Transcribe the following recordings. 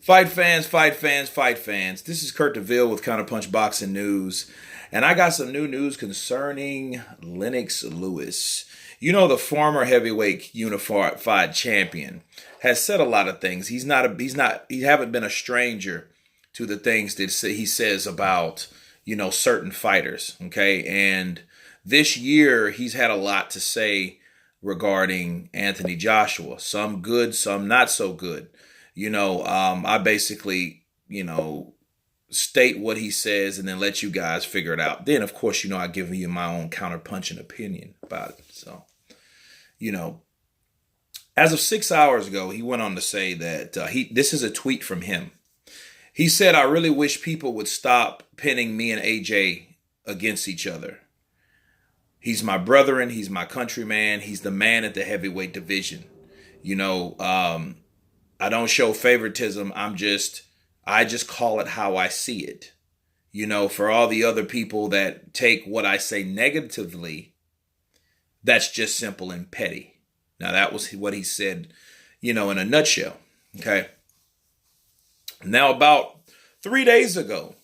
Fight fans, fight fans, fight fans. This is Kurt DeVille with Counterpunch Boxing News. And I got some new news concerning Lennox Lewis. You know, the former heavyweight unified champion has said a lot of things. He haven't been a stranger to the things that he says about, certain fighters. Okay. And this year he's had a lot to say regarding Anthony Joshua. Some good, some not so good. I basically, state what he says and then let you guys figure it out. Then, of course, I give you my own counterpunching opinion about it. So, as of 6 hours ago, he went on to say that this is a tweet from him. He said, "I really wish people would stop pinning me and AJ against each other. He's my brethren. He's my countryman. He's the man at the heavyweight division. I don't show favoritism. I just call it how I see it. For all the other people that take what I say negatively, that's just simple and petty." Now, that was what he said, in a nutshell. Okay. Now, about 3 days ago,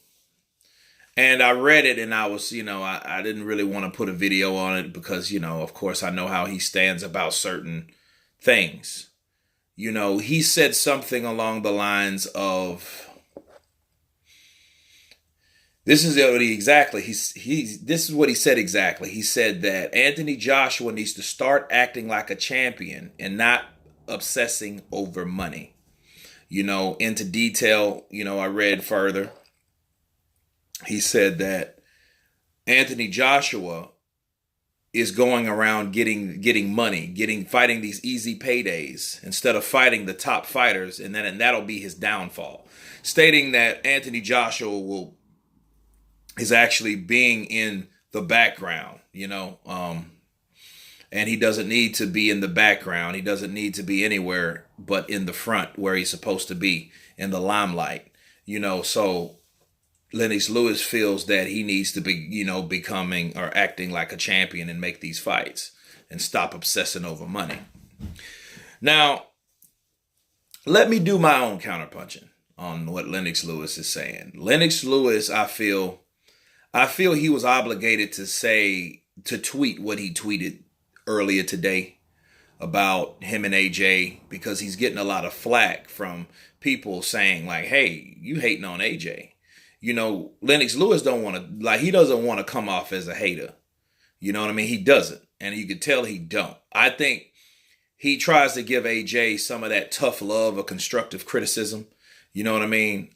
and I read it and I was, I didn't really want to put a video on it because, of course, I know how he stands about certain things. He said something along the lines of, this is what he said exactly. He said that Anthony Joshua needs to start acting like a champion and not obsessing over money. Into detail, I read further. He said that Anthony Joshua is going around getting money, fighting these easy paydays instead of fighting the top fighters, and that'll be his downfall. Stating that Anthony Joshua is actually being in the background, and he doesn't need to be in the background. He doesn't need to be anywhere but in the front where he's supposed to be, in the limelight. So Lennox Lewis feels that he needs to be, becoming or acting like a champion and make these fights and stop obsessing over money. Now, let me do my own counterpunching on what Lennox Lewis is saying. Lennox Lewis, I feel he was obligated to tweet what he tweeted earlier today about him and AJ, because he's getting a lot of flack from people saying like, "Hey, you hating on AJ." Lennox Lewis he doesn't want to come off as a hater. You know what I mean? He doesn't. And you can tell he don't. I think he tries to give AJ some of that tough love or constructive criticism. You know what I mean?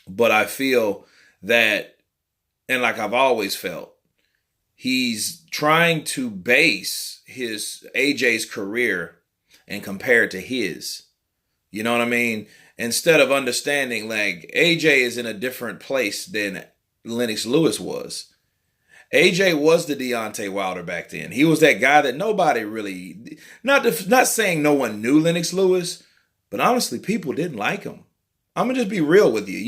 But I feel that, and like I've always felt, he's trying to base AJ's career and compare it to his. You know what I mean? Instead of understanding, like, AJ is in a different place than Lennox Lewis was. AJ was the Deontay Wilder back then. He was that guy that nobody really, not saying no one knew Lennox Lewis, but honestly, people didn't like him. I'm going to just be real with you.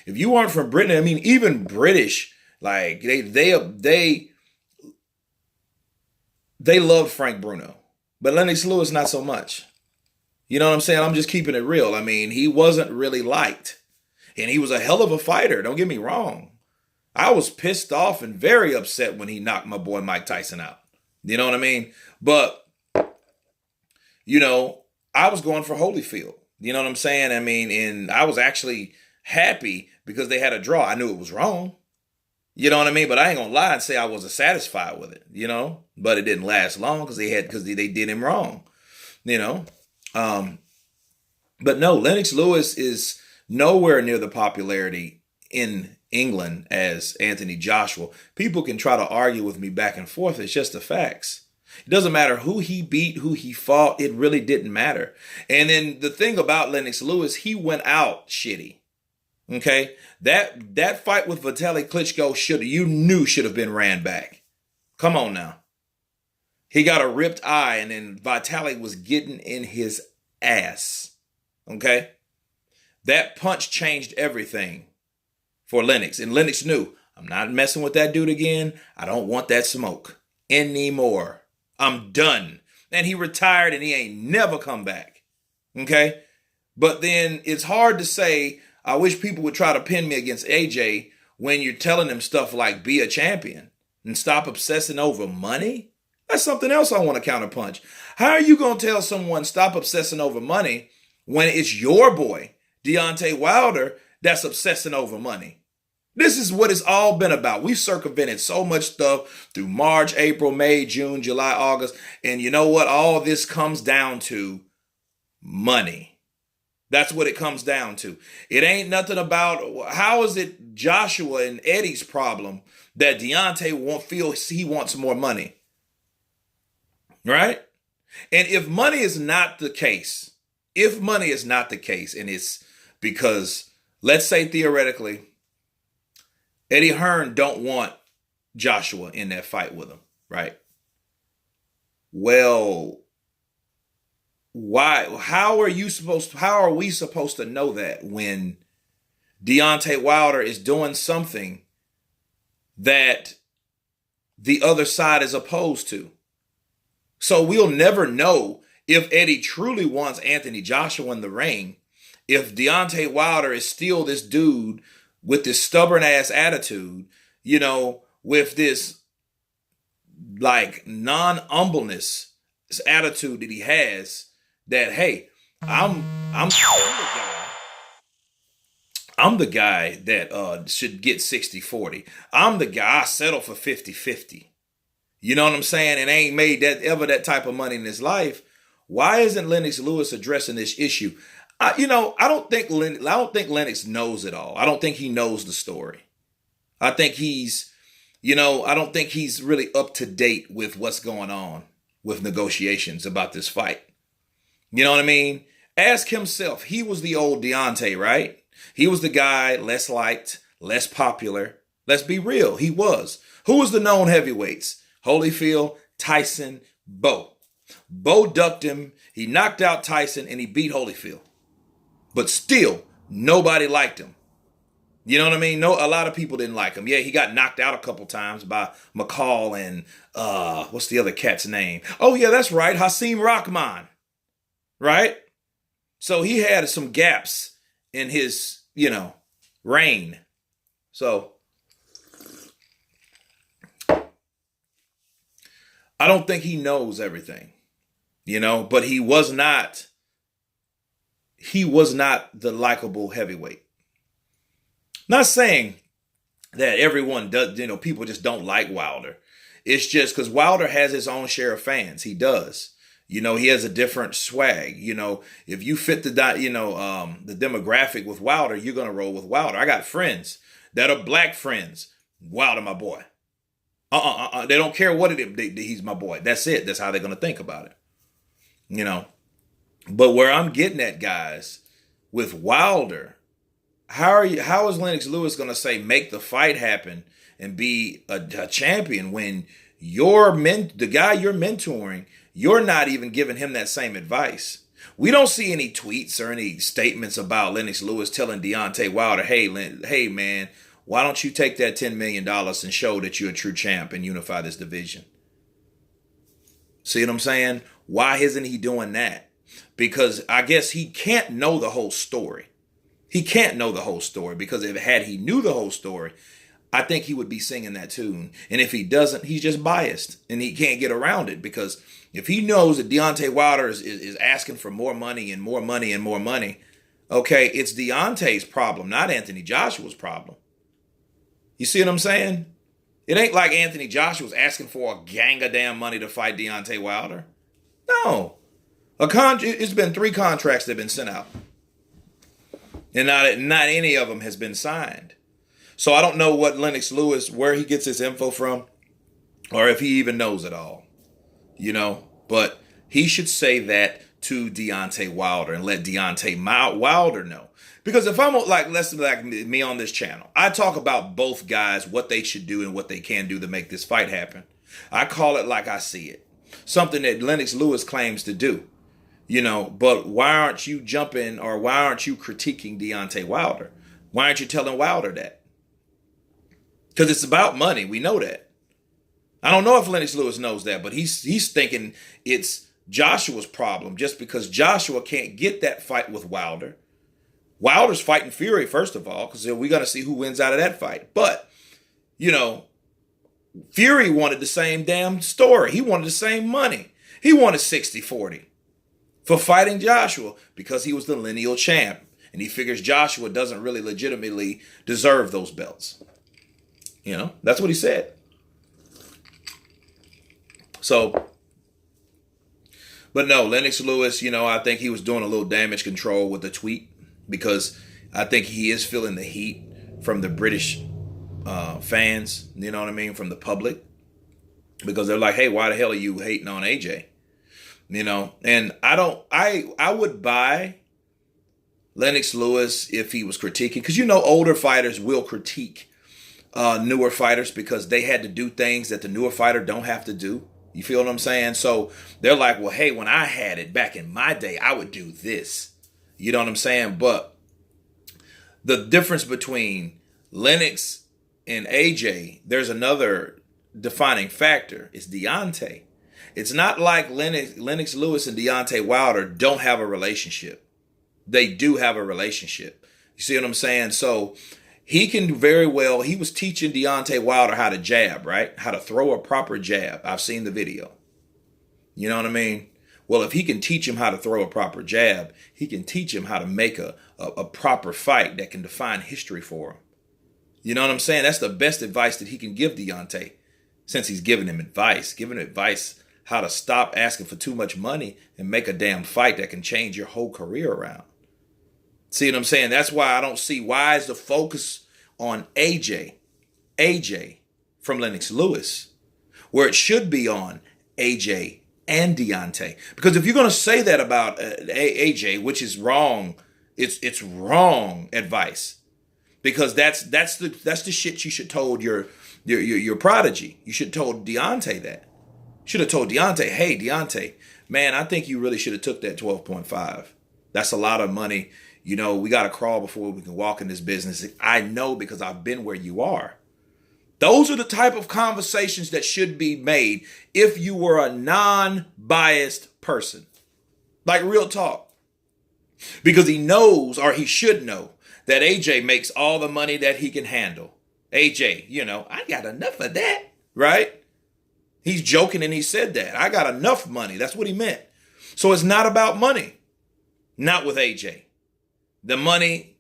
If you aren't from Britain, I mean, even British, like, they loved Frank Bruno, but Lennox Lewis, not so much. You know what I'm saying? I'm just keeping it real. I mean, he wasn't really liked. And he was a hell of a fighter. Don't get me wrong. I was pissed off and very upset when he knocked my boy Mike Tyson out. You know what I mean? But, I was going for Holyfield. You know what I'm saying? I mean, and I was actually happy because they had a draw. I knew it was wrong. You know what I mean? But I ain't going to lie and say I wasn't satisfied with it, But it didn't last long because they did him wrong, But no, Lennox Lewis is nowhere near the popularity in England as Anthony Joshua. People can try to argue with me back and forth. It's just the facts. It doesn't matter who he beat, who he fought. It really didn't matter. And then the thing about Lennox Lewis, he went out shitty. Okay? That fight with Vitali Klitschko should have been ran back. Come on now. He got a ripped eye, and then Vitali was getting in his ass. Okay? That punch changed everything for Lennox. And Lennox knew, I'm not messing with that dude again. I don't want that smoke anymore. I'm done. And he retired and he ain't never come back. Okay? But then it's hard to say, I wish people would try to pin me against AJ when you're telling them stuff like be a champion and stop obsessing over money. That's something else I want to counterpunch. How are you going to tell someone stop obsessing over money when it's your boy, Deontay Wilder, that's obsessing over money? This is what it's all been about. We've circumvented so much stuff through March, April, May, June, July, August. And you know what? All this comes down to money. That's what it comes down to. It ain't nothing about, how is it Joshua and Eddie's problem that Deontay feels he wants more money? Right? And if money is not the case, and it's because, let's say theoretically, Eddie Hearn don't want Joshua in that fight with him, right? Well, why? How are we supposed to know that when Deontay Wilder is doing something that the other side is opposed to? So we'll never know if Eddie truly wants Anthony Joshua in the ring, if Deontay Wilder is still this dude with this stubborn ass attitude, with this like non-humbleness, this attitude that he has that, hey, I'm the guy that should get 60-40. I'm the guy I settle for 50-50. You know what I'm saying? And ain't made that type of money in his life. Why isn't Lennox Lewis addressing this issue? I don't think Lennox knows it all. I don't think he knows the story. I think I don't think he's really up to date with what's going on with negotiations about this fight. You know what I mean? Ask himself. He was the old Deontay, right? He was the guy less liked, less popular. Let's be real. He was. Who was the known heavyweights? Holyfield, Tyson, Bo. Bo ducked him. He knocked out Tyson and he beat Holyfield. But still, nobody liked him. You know what I mean? No, a lot of people didn't like him. Yeah, he got knocked out a couple times by McCall and what's the other cat's name? Oh yeah, that's right, Hasim Rahman. Right? So he had some gaps in his, reign. So I don't think he knows everything, but he was not the likable heavyweight. Not saying that everyone does, people just don't like Wilder. It's just because Wilder has his own share of fans. He does. He has a different swag. If you fit the demographic with Wilder, you're going to roll with Wilder. I got friends that are black friends. Wilder, my boy. They don't care what it is. He's my boy. That's it. That's how they're going to think about it. But where I'm getting at, guys, with Wilder, how is Lennox Lewis going to say make the fight happen and be a champion when the guy you're mentoring, you're not even giving him that same advice? We don't see any tweets or any statements about Lennox Lewis telling Deontay Wilder, hey man, why don't you take that $10 million and show that you're a true champ and unify this division? See what I'm saying? Why isn't he doing that? Because I guess he can't know the whole story. He can't know the whole story because had he knew the whole story, I think he would be singing that tune. And if he doesn't, he's just biased and he can't get around it, because if he knows that Deontay Wilder is asking for more money and more money and more money, okay, it's Deontay's problem, not Anthony Joshua's problem. You see what I'm saying? It ain't like Anthony Joshua's asking for a gang of damn money to fight Deontay Wilder. No. It's been 3 contracts that have been sent out. And not any of them has been signed. So I don't know what Lennox Lewis, where he gets his info from, or if he even knows it all. But he should say that to Deontay Wilder and let Deontay Wilder know. Because if I'm less like me on this channel, I talk about both guys, what they should do and what they can do to make this fight happen. I call it like I see it. Something that Lennox Lewis claims to do. But why aren't you jumping, or why aren't you critiquing Deontay Wilder? Why aren't you telling Wilder that? Because it's about money. We know that. I don't know if Lennox Lewis knows that, but he's thinking it's Joshua's problem just because Joshua can't get that fight with Wilder. Wilder's fighting Fury, first of all, because we're going to see who wins out of that fight. But, you know, Fury wanted the same damn story. He wanted the same money. He wanted 60-40 for fighting Joshua because he was the lineal champ. And he figures Joshua doesn't really legitimately deserve those belts. You know, that's what he said. So, but no, Lennox Lewis, you know, I think he was doing a little damage control with the tweet because I think he is feeling the heat from the British fans, you know what I mean, from the public, because they're like, hey, why the hell are you hating on AJ? You know, and I would buy Lennox Lewis if he was critiquing, because, you know, older fighters will critique newer fighters because they had to do things that the newer fighter don't have to do. You feel what I'm saying? So they're like, well, hey, when I had it back in my day, I would do this. You know what I'm saying? But the difference between Lennox and AJ, there's another defining factor. It's Deontay. It's not like Lennox Lewis and Deontay Wilder don't have a relationship. They do have a relationship. You see what I'm saying? So he can very well, he was teaching Deontay Wilder how to jab, right? How to throw a proper jab. I've seen the video. You know what I mean? Well, if he can teach him how to throw a proper jab, he can teach him how to make a proper fight that can define history for him. You know what I'm saying? That's the best advice that he can give Deontay, since he's giving him advice how to stop asking for too much money and make a damn fight that can change your whole career around. See what I'm saying? That's why I don't see why is the focus on AJ from Lennox Lewis, where it should be on AJ and Deontay. Because if you're going to say that about AJ, which is wrong, it's wrong advice. Because that's the shit you should told your prodigy. You should have told Deontay that. Should have told Deontay, hey, Deontay, man, I think you really should have took that 12.5. That's a lot of money. You know, we got to crawl before we can walk in this business. I know because I've been where you are. Those are the type of conversations that should be made if you were a non-biased person. Like real talk. Because he knows, or he should know, that AJ makes all the money that he can handle. AJ, you know, I got enough of that, right? He's joking and he said that. I got enough money. That's what he meant. So it's not about money. Not with AJ. The money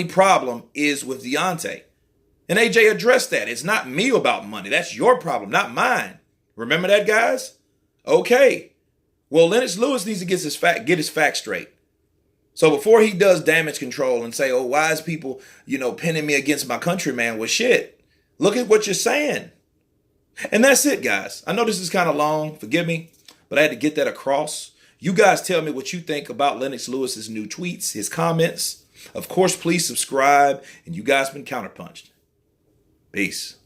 problem is with Deontay. And AJ addressed that. It's not me about money. That's your problem, not mine. Remember that, guys? Okay. Well, Lennox Lewis needs to get his facts straight. So before he does damage control and say, oh, why is people, you know, pinning me against my countryman? Well, shit. Look at what you're saying. And that's it, guys. I know this is kind of long. Forgive me. But I had to get that across. You guys tell me what you think about Lennox Lewis's new tweets, his comments. Of course, please subscribe. And you guys been counterpunched. Peace.